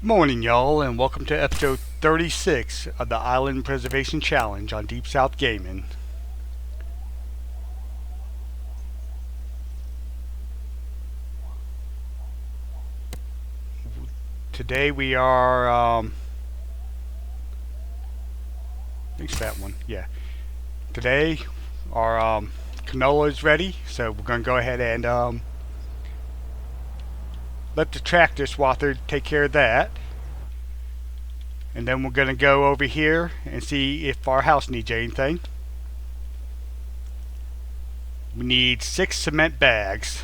Morning, y'all, and welcome to episode 36 of the Island Preservation Challenge on Deep South Gaming. Today we are, thanks for that one, yeah. Today our canola is ready, so we're going to go ahead and let the tractor swather take care of that. And then we're going to go over here and see if our house needs anything. We need 6 cement bags,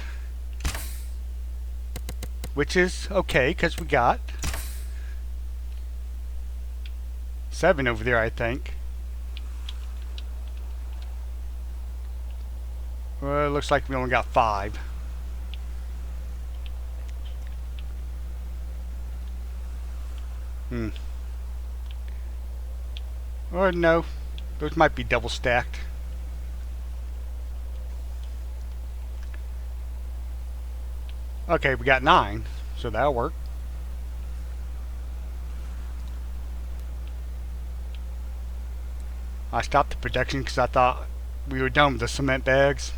which is okay because we got 7 over there, I think. Well, it looks like we only got 5. Or no, those might be double stacked. Okay, we got 9, so that'll work. I stopped the production because I thought we were done with the cement bags.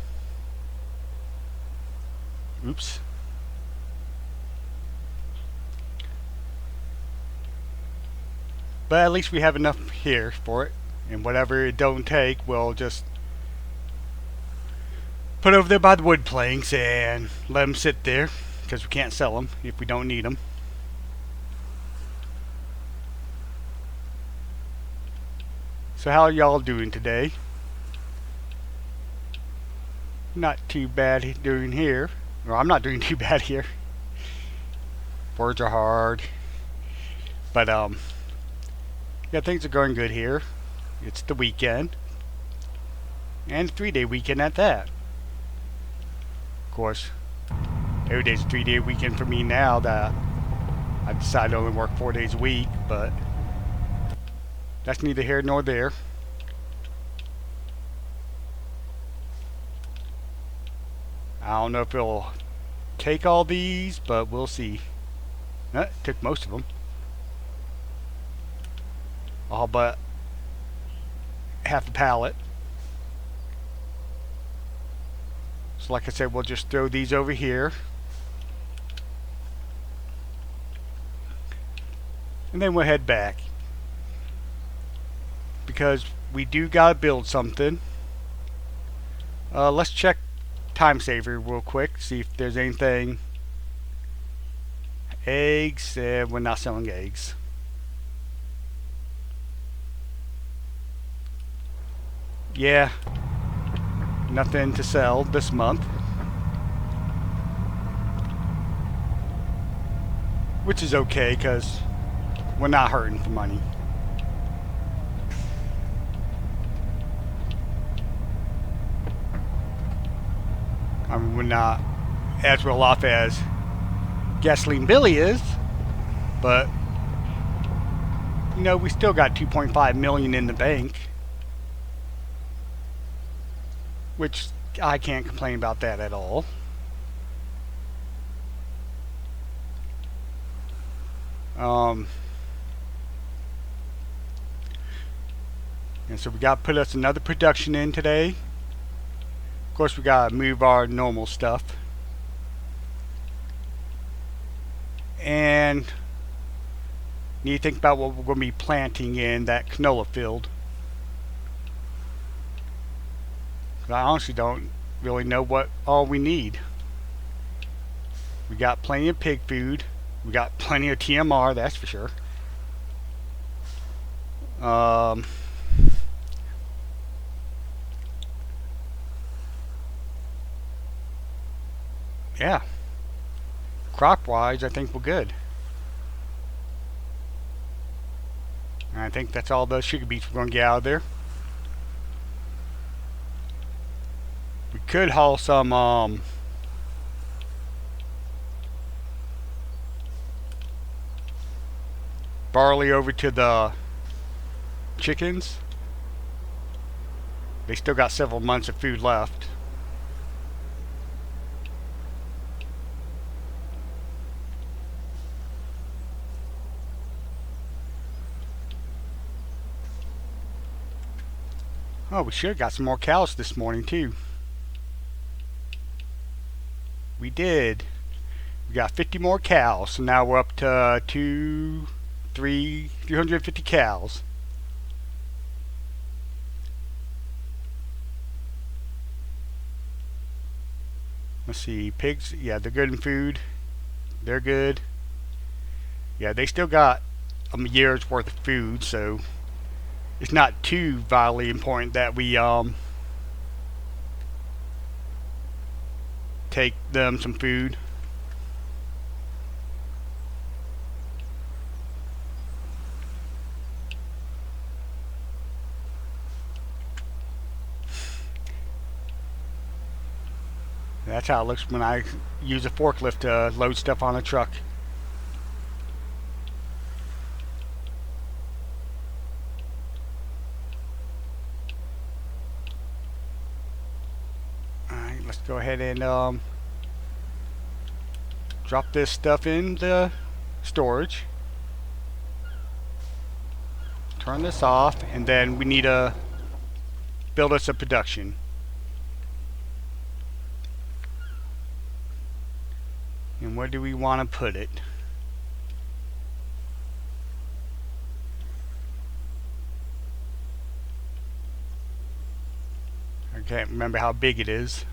Oops. But at least we have enough here for it. And whatever it don't take, we'll just put over there by the wood planks and let them sit there. Because we can't sell them if we don't need them. So how are y'all doing today? Not too bad doing here. Or I'm not doing too bad here. Words are hard. But yeah, things are going good here. It's the weekend. And a 3-day weekend at that. Of course, every day's a 3-day weekend for me now that I've decided to only work 4 days a week, but that's neither here nor there. I don't know if it'll take all these, but we'll see. It took most of them. All but half the pallet. So like I said, we'll just throw these over here. And then we'll head back. Because we do gotta build something. Let's check Time Saver real quick, see if there's anything. Eggs, we're not selling eggs. Yeah, nothing to sell this month, which is okay because we're not hurting for money. I mean, we're not as well off as Gasoline Billy is, but you know, we still got 2.5 million in the bank, which I can't complain about that at all. And so we got to put us another production in today. Of course, we got to move our normal stuff. And need to think about what we're going to be planting in that canola field. I honestly don't really know what all we need. We got plenty of pig food. We got plenty of TMR, that's for sure. Yeah. Crop-wise, I think we're good. And I think that's all the sugar beets we're going to get out of there. We could haul some barley over to the chickens. They still got several months of food left. Oh, we should have got some more cows this morning too. We did. We got 50 more cows, so now we're up to 350 cows. Let's see, pigs, yeah, they're good in food. They're good. Yeah, they still got a year's worth of food, so it's not too vitally important that we take them some food. That's how it looks when I use a forklift to load stuff on a truck. Alright, let's go ahead and drop this stuff in the storage. Turn this off, and then we need to build us a production. And where do we want to put it? I can't remember how big it is.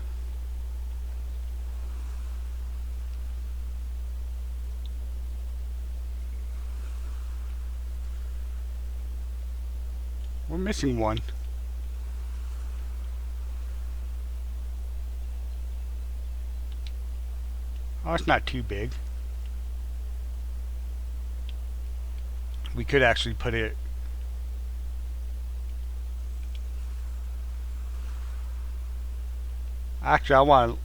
We're missing one. Oh, it's not too big. We could actually put it... Actually, I want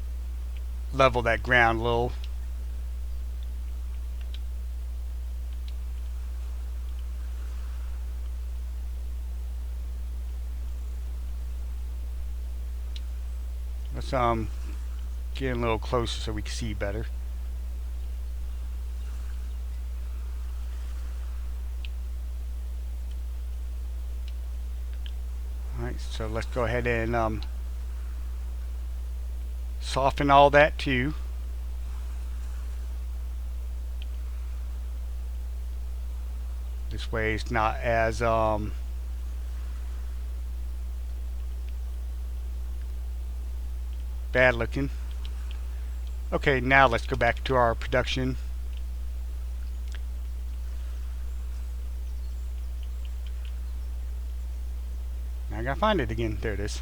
to level that ground a little. Let's get a little closer so we can see better. Alright, so let's go ahead and soften all that too. This way it's not as bad looking. Okay, now let's go back to our production. Now I gotta find it again. There it is.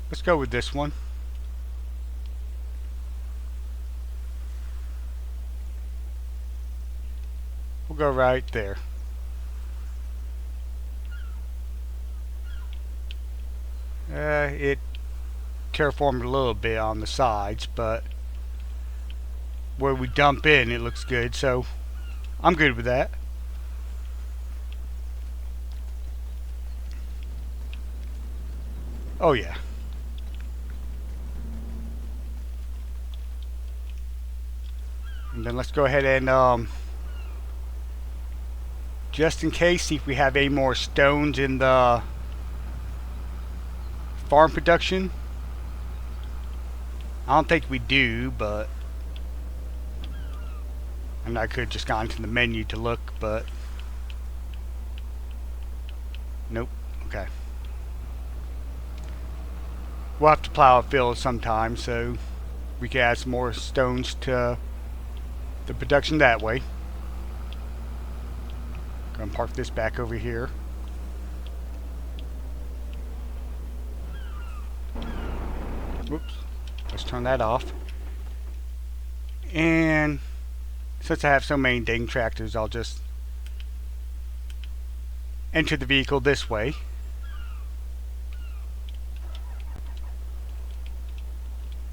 Let's go with this one. We'll go right there. It terraformed a little bit on the sides, but where we dump in it looks good, so I'm good with that. Oh yeah. And then let's go ahead and just in case, see if we have any more stones in the farm production. I don't think we do, but and I could have just gone to the menu to look, but nope. Okay. We'll have to plow a field sometime, so we can add some more stones to the production that way. Gonna park this back over here. Whoops. Let's turn that off. And since I have so many dang tractors, I'll just enter the vehicle this way.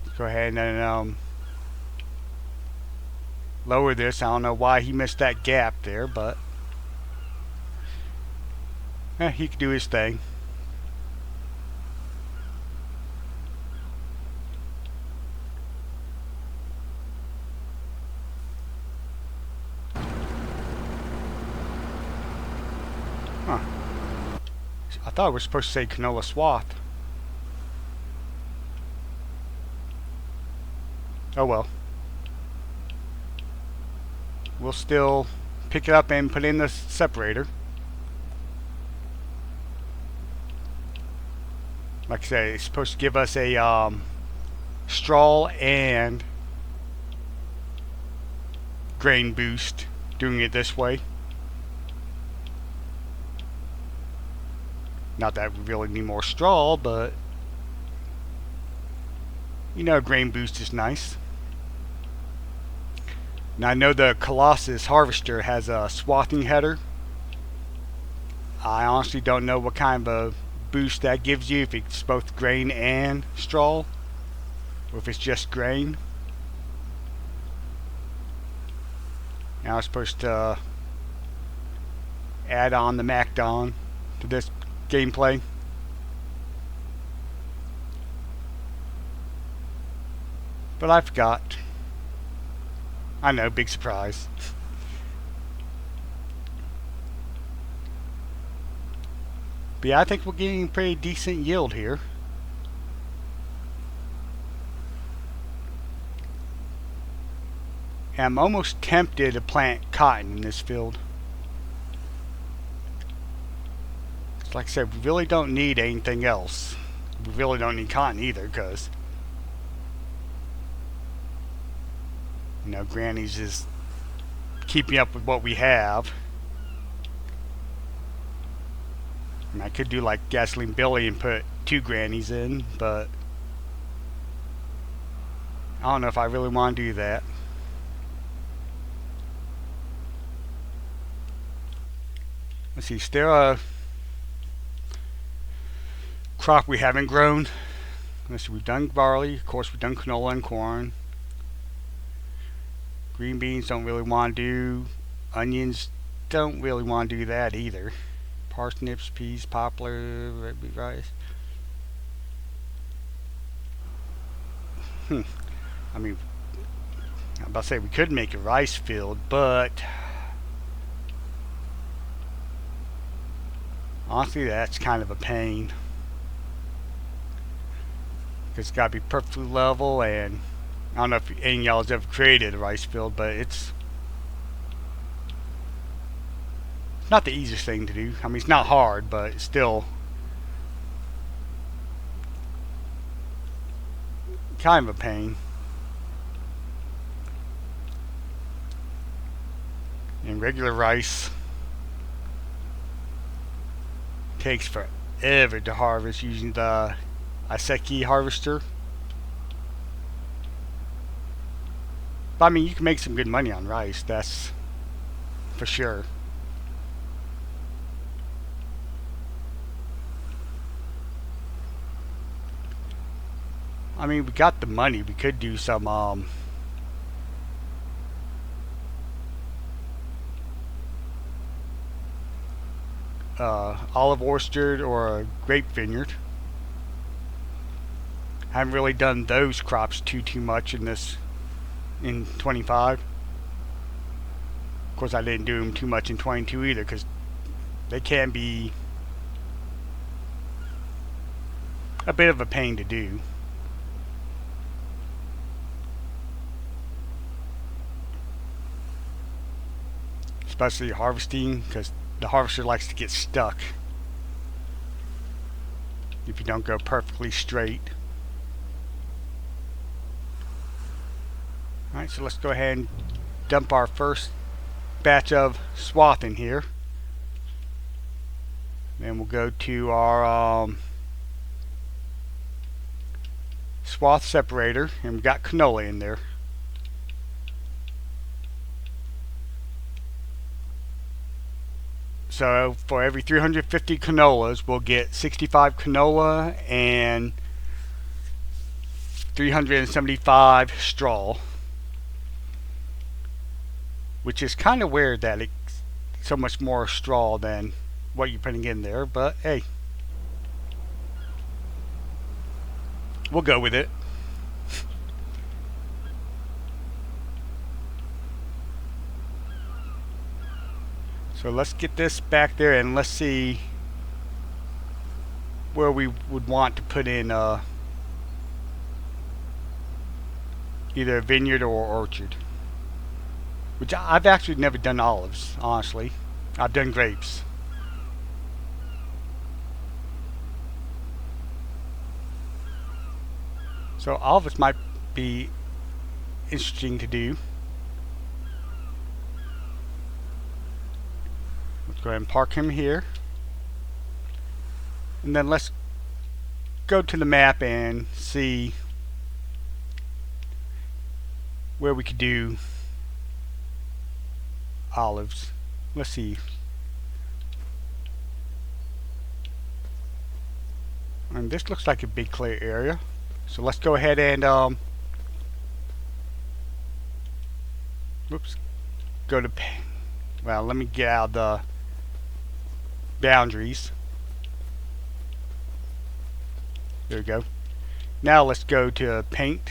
Let's go ahead and lower this. I don't know why he missed that gap there, but he could do his thing. I thought it was supposed to say canola swath. Oh well. We'll still pick it up and put it in the separator. Like I said, it's supposed to give us a straw and grain boost doing it this way. Not that we really need more straw, but you know, grain boost is nice. Now I know the Colossus Harvester has a swathing header. I honestly don't know what kind of a boost that gives you, if it's both grain and straw, or if it's just grain. Now I'm supposed to add on the Macdon to this gameplay. But I forgot. I know, big surprise. But yeah, I think we're getting pretty decent yield here. And I'm almost tempted to plant cotton in this field. Like I said, we really don't need anything else. We really don't need cotton either, because you know, Granny's is keeping up with what we have. I mean, I could do like Gasoline Billy and put 2 Grannies in, but I don't know if I really want to do that. Let's see, is there a crop we haven't grown? Let's see, we've done barley, of course we've done canola and corn. Green beans don't really want to do. Onions don't really want to do that either. Parsnips, peas, poplar, red beet rice. I mean, I'm about to say we could make a rice field, but honestly that's kind of a pain. It's got to be perfectly level, and I don't know if any of y'all has ever created a rice field, but it's not the easiest thing to do. I mean, it's not hard, but it's still kind of a pain. And regular rice takes forever to harvest using the Iseki harvester. But I mean, you can make some good money on rice, that's for sure. I mean, we got the money. We could do some olive orchard or a grape vineyard. Haven't really done those crops too much in 25. Of course, I didn't do them too much in 22 either, because they can be a bit of a pain to do. Especially harvesting, because the harvester likes to get stuck if you don't go perfectly straight. Alright, so let's go ahead and dump our first batch of swath in here. Then we'll go to our swath separator, and we've got canola in there. So for every 350 canolas, we'll get 65 canola and 375 straw. Which is kind of weird that it's so much more straw than what you're putting in there, but hey, we'll go with it. So let's get this back there and let's see where we would want to put in either a vineyard or orchard. Which I've actually never done olives, honestly. I've done grapes. So olives might be interesting to do. Let's go ahead and park him here. And then let's go to the map and see where we could do olives. Let's see. And this looks like a big clear area. So let's go ahead and oops, go to, well, let me get out the boundaries. There we go. Now let's go to paint.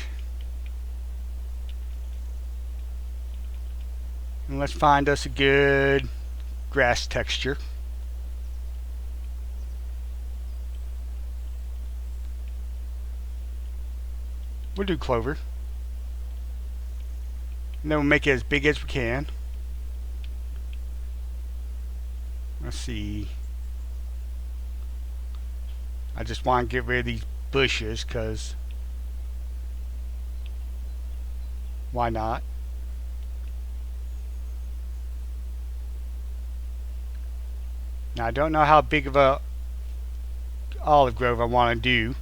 And let's find us a good grass texture. We'll do clover. And then we'll make it as big as we can. Let's see. I just want to get rid of these bushes because why not? Now I don't know how big of a olive grove I want to do,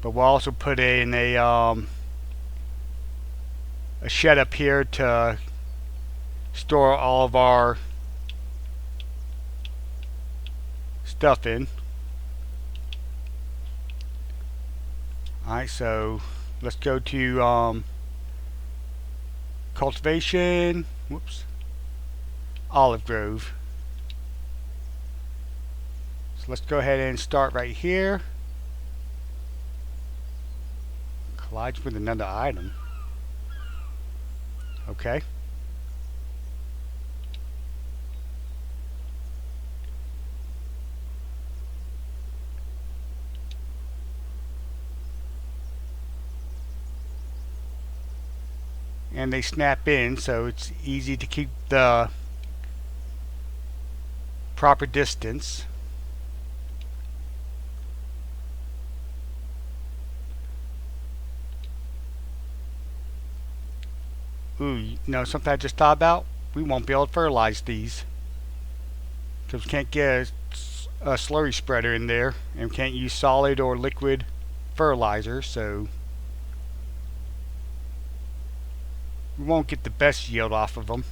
but we'll also put in a shed up here to store all of our stuff in. Alright, so let's go to cultivation. Whoops. Olive grove. So let's go ahead and start right here. Collides with another item. Okay. And they snap in, so it's easy to keep the proper distance. Ooh, you know something I just thought about? We won't be able to fertilize these because we can't get a slurry spreader in there, and we can't use solid or liquid fertilizer, so we won't get the best yield off of them.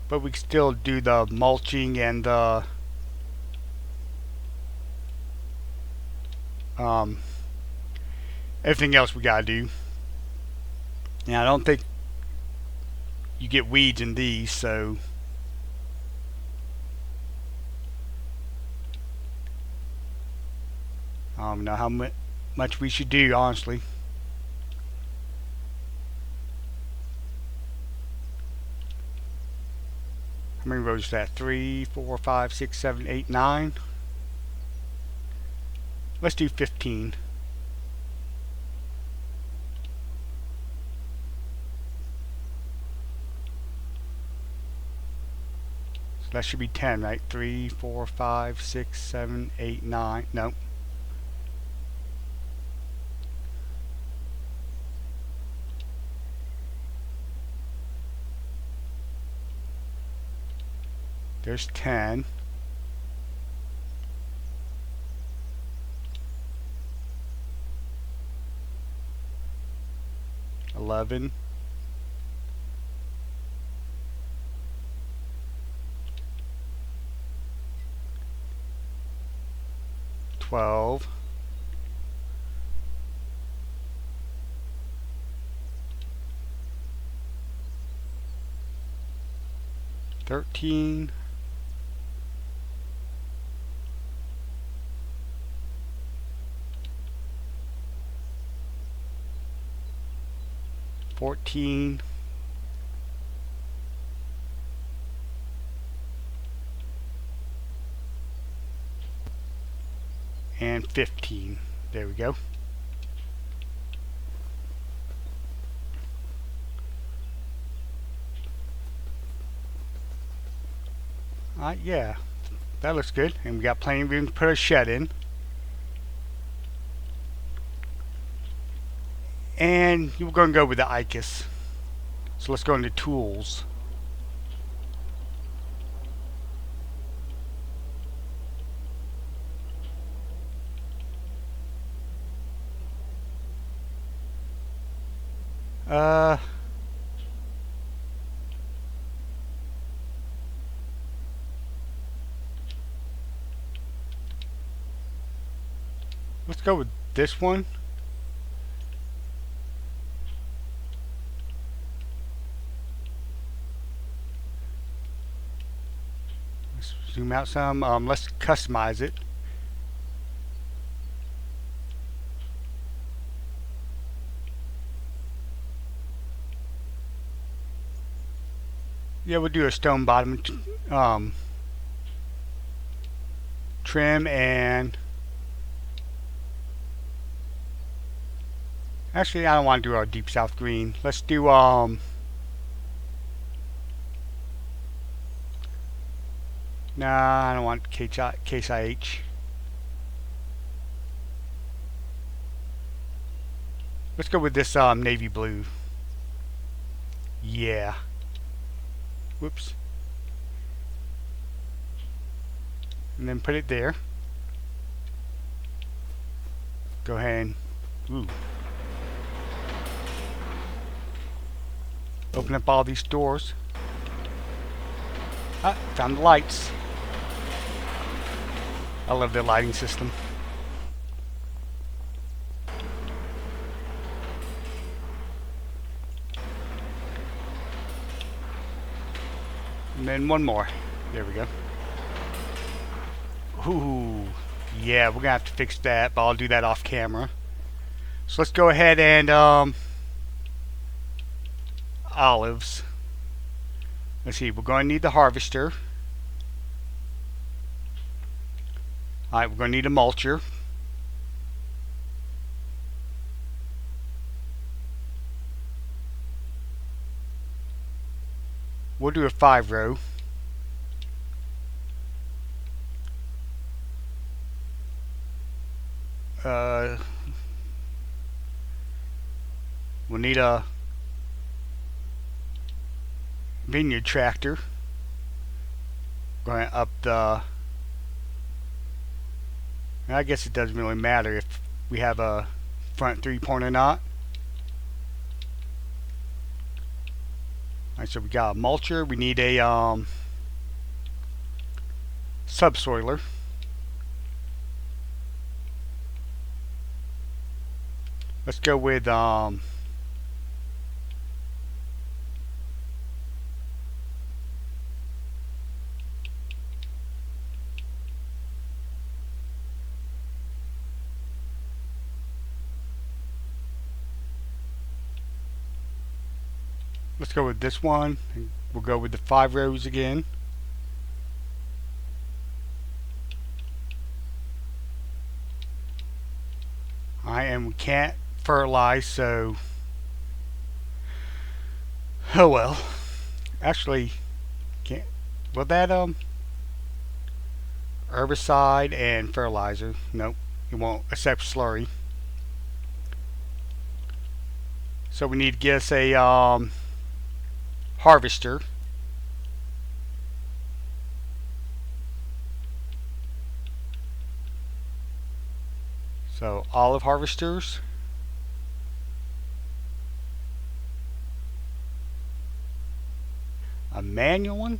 But we can still do the mulching and the everything else we gotta do. Now I don't think you get weeds in these, so I don't know how much we should do, honestly. How many rows is that? 3, 4, 5, 6, 7, 8, 9. Let's do 15. So that should be 10, right? 3, 4, 5, 6, 7, 8, 9. Nope. There's 10. 11. 12. 13. 14. 14. And 15. There we go. Yeah, that looks good. And we got plenty of room to put a shed in. And we're going to go with the ICUS. So let's go into tools. Let's go with this one. Let's zoom out some. Let's customize it. Yeah, we'll do a stone bottom trim, and actually I don't want to do our deep south green. Let's do nah, I don't want Case IH. Let's go with this navy blue. Yeah. Whoops. And then put it there. Go ahead and open up all these doors. Found the lights. I love the lighting system. And then one more. There we go. Ooh, yeah, we're gonna have to fix that, but I'll do that off camera. So let's go ahead and olives. Let's see, we're going to need the harvester. Alright, we're going to need a mulcher. We'll do a 5-row. We'll need a vineyard tractor. Going up the... I guess it doesn't really matter if we have a front 3-point or not. Alright, so we got a mulcher. We need a subsoiler. Let's go with let's go with this one. We'll go with the 5 rows again. Alright, and we can't fertilize, so oh well. Actually, can't. Will that herbicide and fertilizer? Nope, it won't accept slurry. So we need to get us a harvester. So olive harvesters. A manual one?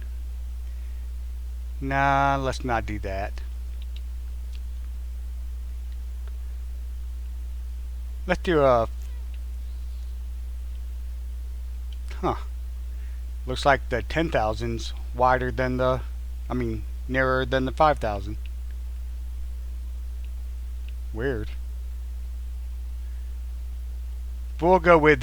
Nah, let's not do that. Let's do a... Looks like the 10,000's wider than the... narrower than the 5,000. Weird. We'll go with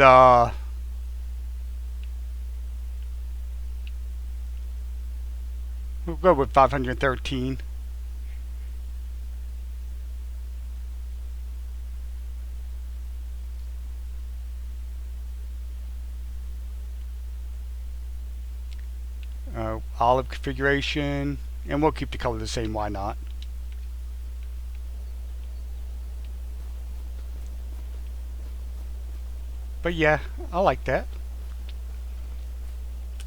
We'll go with 513. Olive configuration, and we'll keep the color the same, why not? But yeah, I like that.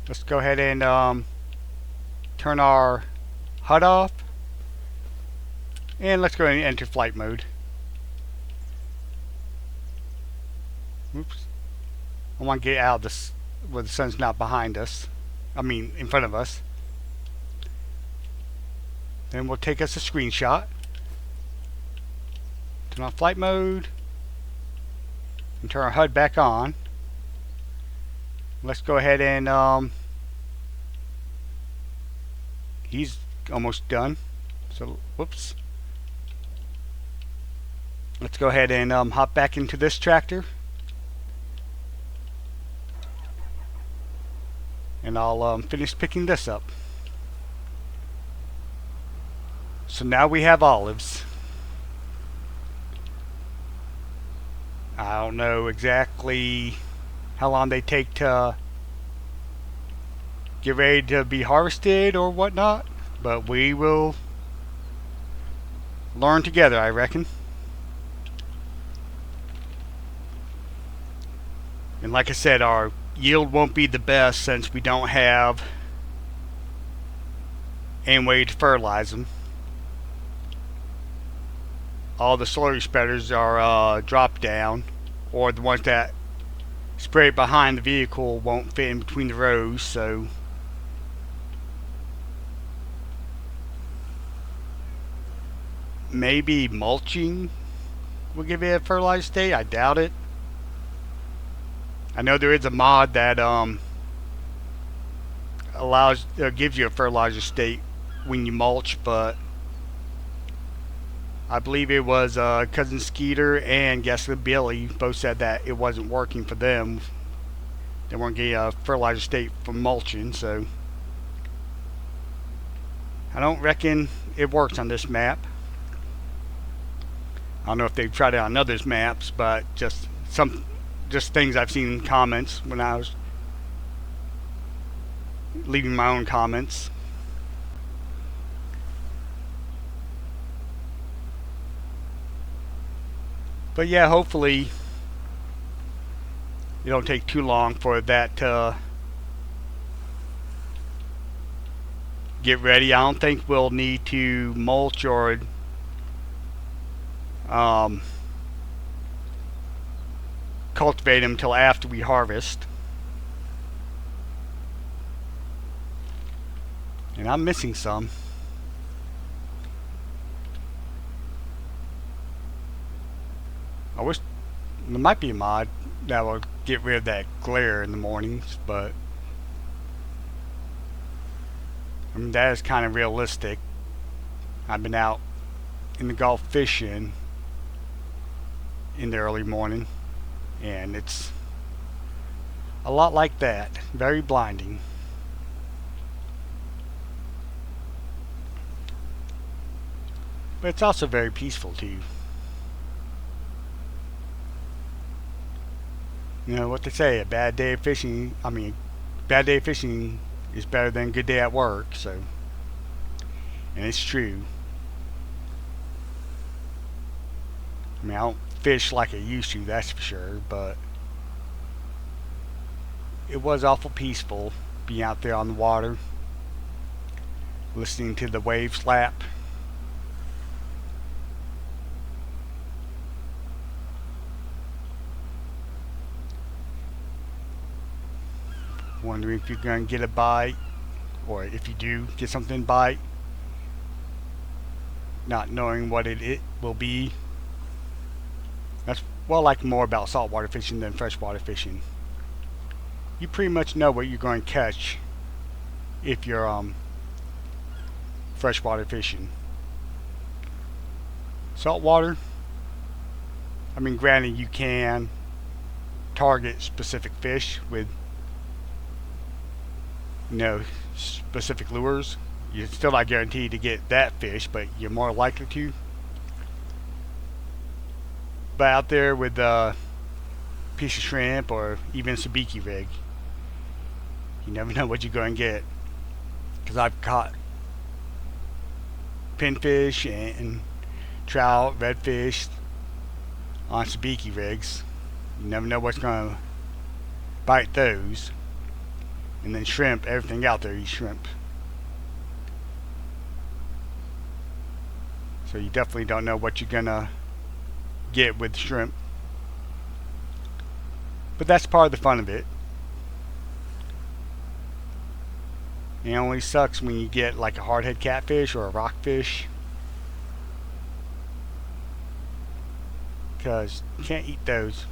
Let's go ahead and turn our HUD off, and let's go ahead and enter flight mode. Oops. I want to get out of this where the sun's not behind us. I mean, in front of us. Then we'll take us a screenshot. Turn on flight mode. And turn our HUD back on. Let's go ahead and he's almost done. So, whoops. Let's go ahead and hop back into this tractor. And I'll finish picking this up. So now we have olives. I don't know exactly how long they take to get ready to be harvested or whatnot, but we will learn together, I reckon. And like I said, our yield won't be the best since we don't have any way to fertilize them. All the slurry spreaders are drop down, or the ones that spray behind the vehicle won't fit in between the rows, so maybe mulching will give it a fertilized state. I doubt it. I know there is a mod that gives you a fertilizer state when you mulch, but I believe it was Cousin Skeeter and Gasoline Billy both said that it wasn't working for them. They weren't getting a fertilizer state from mulching, so I don't reckon it works on this map. I don't know if they've tried it on others maps, but just things I've seen in comments when I was leaving my own comments. But yeah, hopefully it don't take too long for that to get ready. I don't think we'll need to mulch or cultivate them until after we harvest. And I'm missing some. I wish there might be a mod that will get rid of that glare in the mornings, but I mean, that is kind of realistic. I've been out in the Gulf fishing in the early morning, and it's a lot like that. Very blinding. But it's also very peaceful too. You know what they say, a bad day of fishing is better than a good day at work, so, and it's true. I mean, I don't fish like I used to, that's for sure, but it was awful peaceful being out there on the water, listening to the waves lap. Wondering if you're going to get a bite, or if you do get something to bite, not knowing what it will be. That's what I like more about saltwater fishing than freshwater fishing. You pretty much know what you're going to catch if you're freshwater fishing. Saltwater, I mean, granted, you can target specific fish with specific lures, You're still not guaranteed to get that fish, but you're more likely to. But out there with a piece of shrimp or even a sabiki rig, you never know what you're going to get. Because I've caught pinfish and trout, redfish on sabiki rigs. You never know what's going to bite those. And then shrimp, everything out there eats shrimp. So you definitely don't know what you're going to get with shrimp. But that's part of the fun of it. It only sucks when you get like a hardhead catfish or a rockfish, because you can't eat those.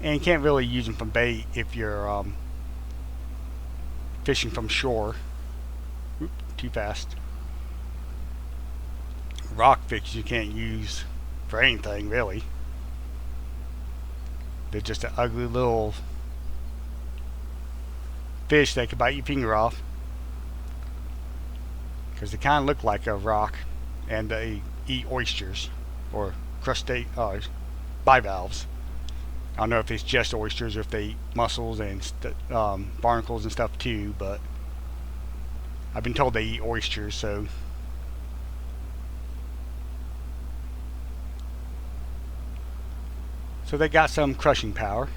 And you can't really use them from bait if you're fishing from shore. Oop, too fast. Rockfish you can't use for anything really. They're just an ugly little fish that could bite your finger off, because they kind of look like a rock, and they eat oysters or crustaceans, bivalves. I don't know if it's just oysters or if they eat mussels and barnacles and stuff too, but I've been told they eat oysters. So they got some crushing power.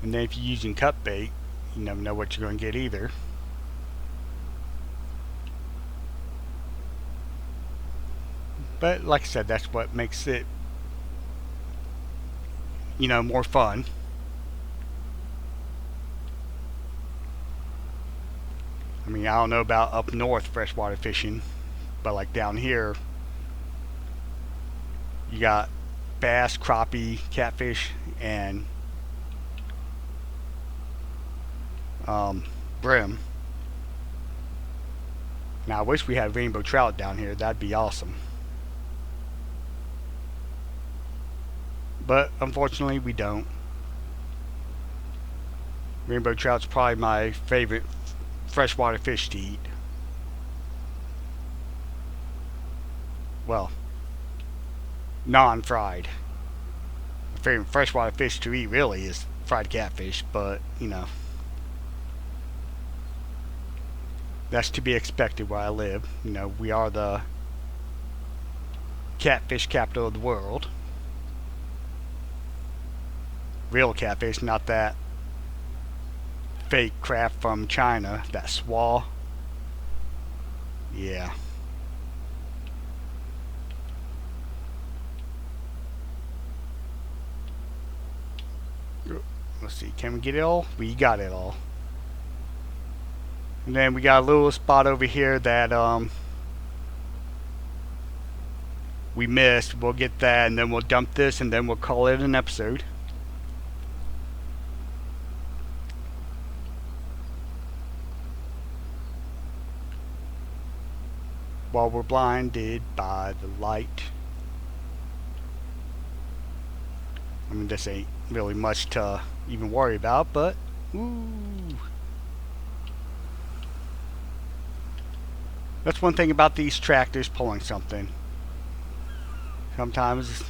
And then if you're using cut bait, you never know what you're going to get either. But like I said, that's what makes it, more fun. I mean, I don't know about up north freshwater fishing, but like down here, you got bass, crappie, catfish, and brim. Now I wish we had rainbow trout down here. That'd be awesome. But unfortunately we don't. Rainbow trout's probably my favorite freshwater fish to eat. Well, non-fried. My favorite freshwater fish to eat really is fried catfish, but that's to be expected where I live. We are the catfish capital of the world. Real catfish, not that fake crap from China, that swa. Yeah. Let's see, can we get it all? We got it all. And then we got a little spot over here that we missed. We'll get that, and then we'll dump this, and then we'll call it an episode. While we're blinded by the light. I mean, this ain't really much to even worry about, but ooh. That's one thing about these tractors pulling something. Sometimes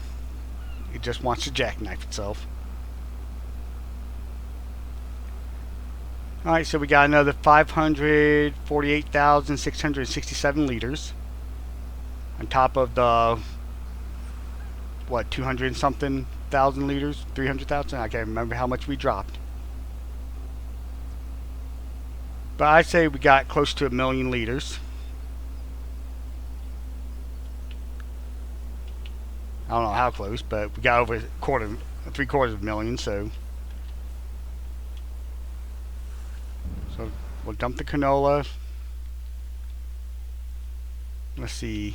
it just wants to jackknife itself. Alright, so we got another 548,667 liters on top of the, 200 and something thousand liters? 300,000? I can't remember how much we dropped. But I'd say we got close to 1 million liters. I don't know how close, but we got over 3/4 of a million, so we'll dump the canola. Let's see,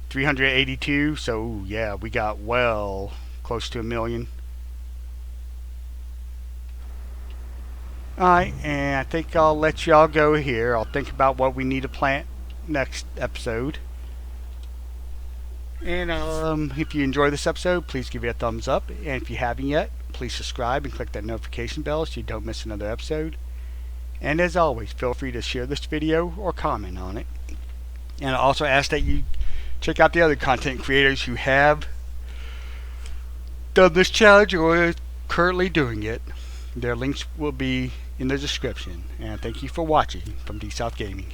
382. So yeah, we got well close to 1 million. Alright, and I think I'll let y'all go here. I'll think about what we need to plant next episode. And if you enjoy this episode, please give it a thumbs up. And if you haven't yet, please subscribe and click that notification bell so you don't miss another episode. And as always, feel free to share this video or comment on it. And I also ask that you check out the other content creators who have done this challenge or are currently doing it. Their links will be in the description. And thank you for watching from D South Gaming.